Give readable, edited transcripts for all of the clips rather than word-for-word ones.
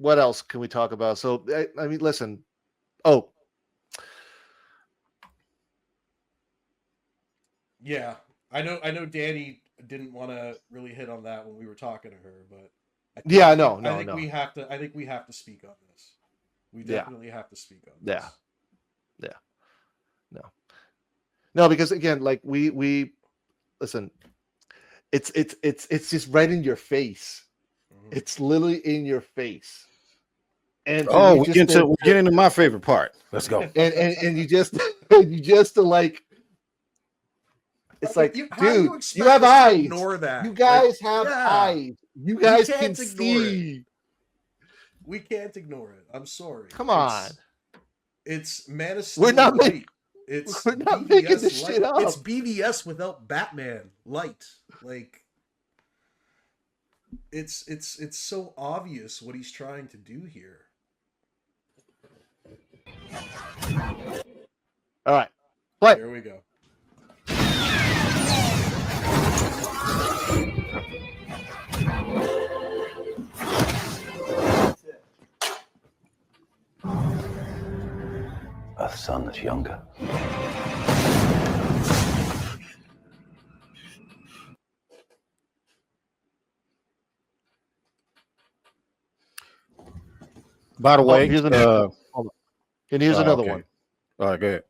what else can we talk about? So I mean, listen. Oh, yeah, I know. Danny didn't want to really hit on that when we were talking to her, but yeah, I think no, we have to. I think we have to speak on this. We yeah, definitely have to speak on yeah, this. yeah, no, no, because again, like we listen. It's just right in your face. Mm-hmm. It's literally in your face. And for Oh, you just we're getting to my favorite part. Let's go. and you just you just to like it's Okay, like, how do dude, you you expect have us to eyes. ignore You that? Like, guys have yeah, eyes. You we guys can can't ignore it. see. We can't ignore it. I'm sorry. Come on. It's Man of We're Steel not making light. It's we're not making BVS this light. shit up. It's BVS without Batman light. Like it's so obvious what he's trying to do here. All right. Play. There we go. A son that's younger. By the way, here's another hold on. And here's another okay. one. All right, go ahead.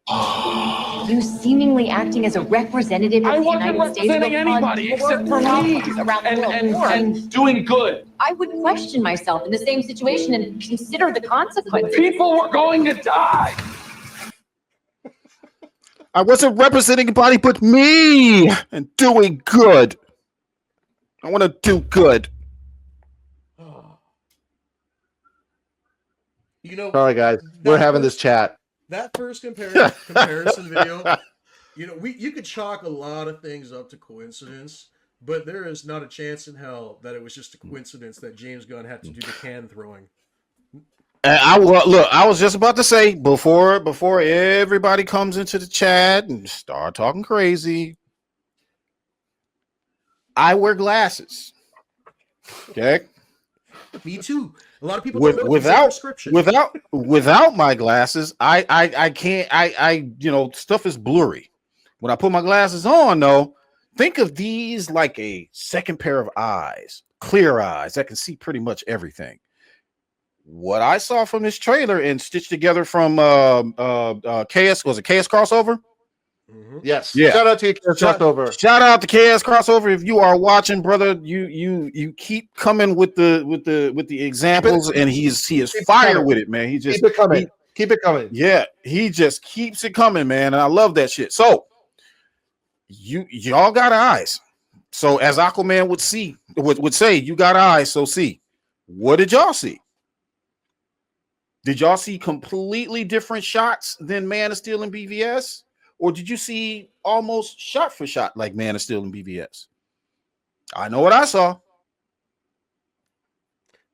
You seemingly acting as a representative of the United States of anybody except for me around the world. and doing good. I would question myself in the same situation and consider the consequences. People were going to die. I wasn't representing anybody but me and doing good. I want to do good. You know, Sorry guys. We're having this chat. That first comparison video, you know, you could chalk a lot of things up to coincidence, but there is not a chance in hell that it was just a coincidence that James Gunn had to do the can throwing. And I was just about to say before everybody comes into the chat and start talking crazy. I wear glasses. Okay. Me too. A lot of people without my glasses, I can't stuff is blurry. When I put my glasses on, though, think of these like a second pair of eyes, clear eyes that can see pretty much everything. What I saw from this trailer and stitched together from KS, was it KS crossover? Mm-hmm. Yes. Yeah. Shout out to KS crossover. Shout out to KS crossover. If you are watching, brother, you keep coming with the examples, and he is fire coming with it, man. He just keep it coming. Keep it coming. Yeah, he just keeps it coming, man. And I love that shit. So y'all got eyes. So as Aquaman would say, you got eyes, so see. What did y'all see? Did y'all see completely different shots than Man of Steel and BVS? Or did you see almost shot for shot like Man of Steel and BVS? I know what I saw.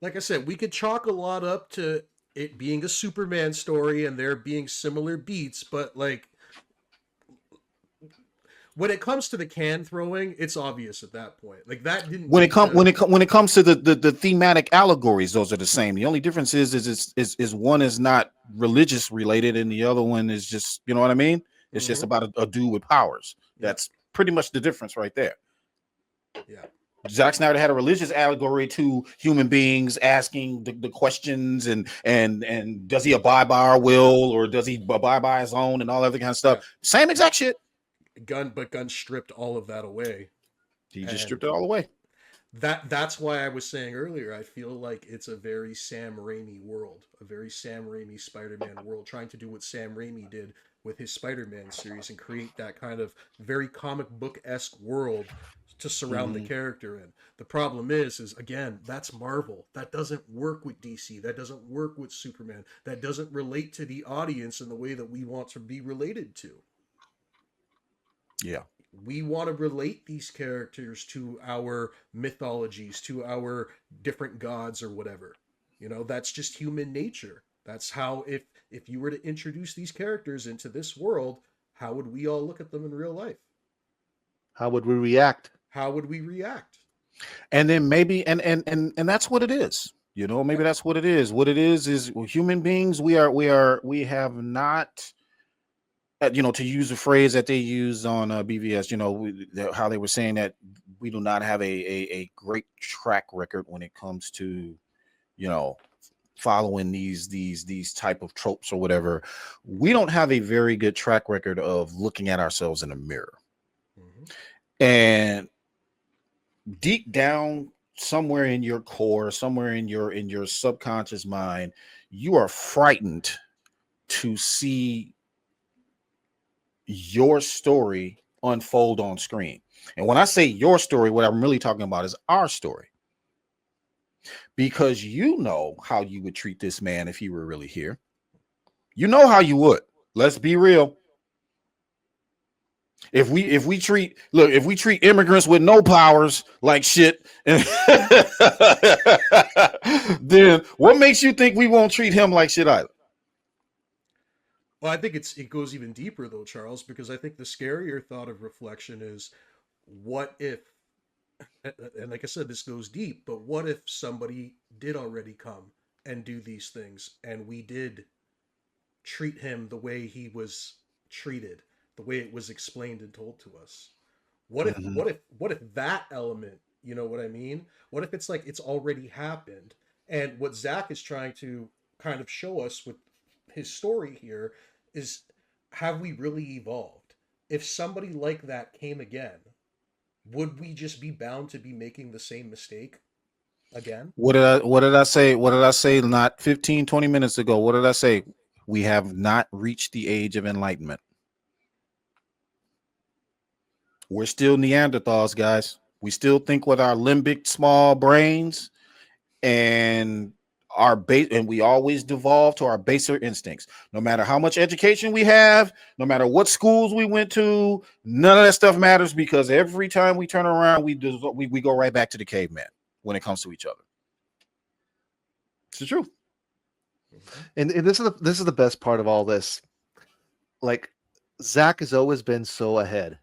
Like I said, we could chalk a lot up to it being a Superman story and there being similar beats, but like when it comes to the can throwing, it's obvious at that point. Like that didn't. When it comes to the thematic allegories, those are the same. The only difference is one is not religious related and the other one is just, you know what I mean? It's just about a dude with powers. That's pretty much the difference right there. Yeah. Zack Snyder had a religious allegory to human beings asking the questions and does he abide by our will or does he abide by his own and all that kind of stuff. Yeah. Same exact shit. Gunn stripped all of that away. He just stripped it all away. That's why I was saying earlier, I feel like it's a very Sam Raimi world, a very Sam Raimi Spider-Man world, trying to do what Sam Raimi did with his Spider-Man series and create that kind of very comic book-esque world to surround the character in. The problem is again, that's Marvel. That doesn't work with DC. That doesn't work with Superman. That doesn't relate to the audience in the way that we want to be related to. Yeah. We want to relate these characters to our mythologies, to our different gods or whatever. You know, that's just human nature. That's how, if you were to introduce these characters into this world, how would we all look at them in real life? How would we react? How would we react? And then maybe, and that's what it is. You know, maybe that's what it is. What it is human beings. We have not, you know, to use a phrase that they used on BVS, you know, how they were saying that we do not have a great track record when it comes to, you know, following these type of tropes or whatever. We don't have a very good track record of looking at ourselves in a mirror. And deep down, somewhere in your core, somewhere in your subconscious mind, you are frightened to see your story unfold on screen. And when I say your story, what I'm really talking about is our story. Because you know how you would treat this man if he were really here. You know how you would. Let's be real. If we treat immigrants with no powers like shit, then what makes you think we won't treat him like shit either? Well, I think it goes even deeper though, Charles, because I think the scarier thought of reflection is, what if, and like I said, this goes deep, but what if somebody did already come and do these things, and we did treat him the way he was treated, the way it was explained and told to us? What if what if that element, you know what I mean? What if it's like it's already happened? And what Zack is trying to kind of show us with his story here is, have we really evolved? If somebody like that came again, would we just be bound to be making the same mistake again? What did I say? What did I say not 15, 20 minutes ago? What did I say? We have not reached the age of enlightenment. We're still Neanderthals, guys. We still think with our limbic small brains, and our base, and we always devolve to our baser instincts. No matter how much education we have, no matter what schools we went to, none of that stuff matters, because every time we turn around, we go right back to the caveman when it comes to each other. It's the truth. And this is the best part of all this. Like, Zack has always been so ahead.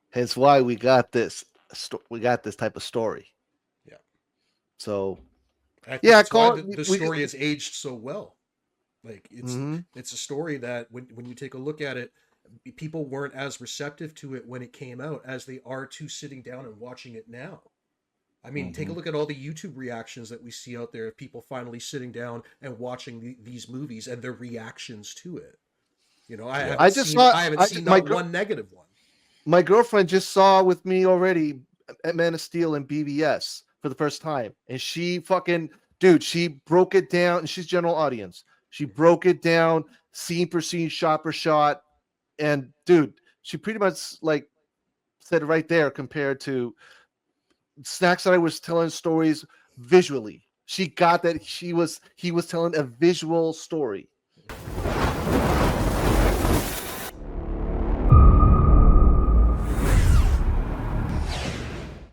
Hence why we got this type of story. Yeah. So I think yeah, that's why call the story has aged so well. Like it's a story that when you take a look at it, people weren't as receptive to it when it came out as they are to sitting down and watching it now. I mean, take a look at all the YouTube reactions that we see out there of people finally sitting down and watching these movies and their reactions to it. You know, I haven't seen not one negative one. My girlfriend just saw with me already Man of Steel and BBS for the first time, and she she broke it down, and she's general audience. She broke it down scene per scene, shot per shot, and dude, she pretty much like said it right there compared to Zack Snyder was telling stories visually. She got that he was telling a visual story.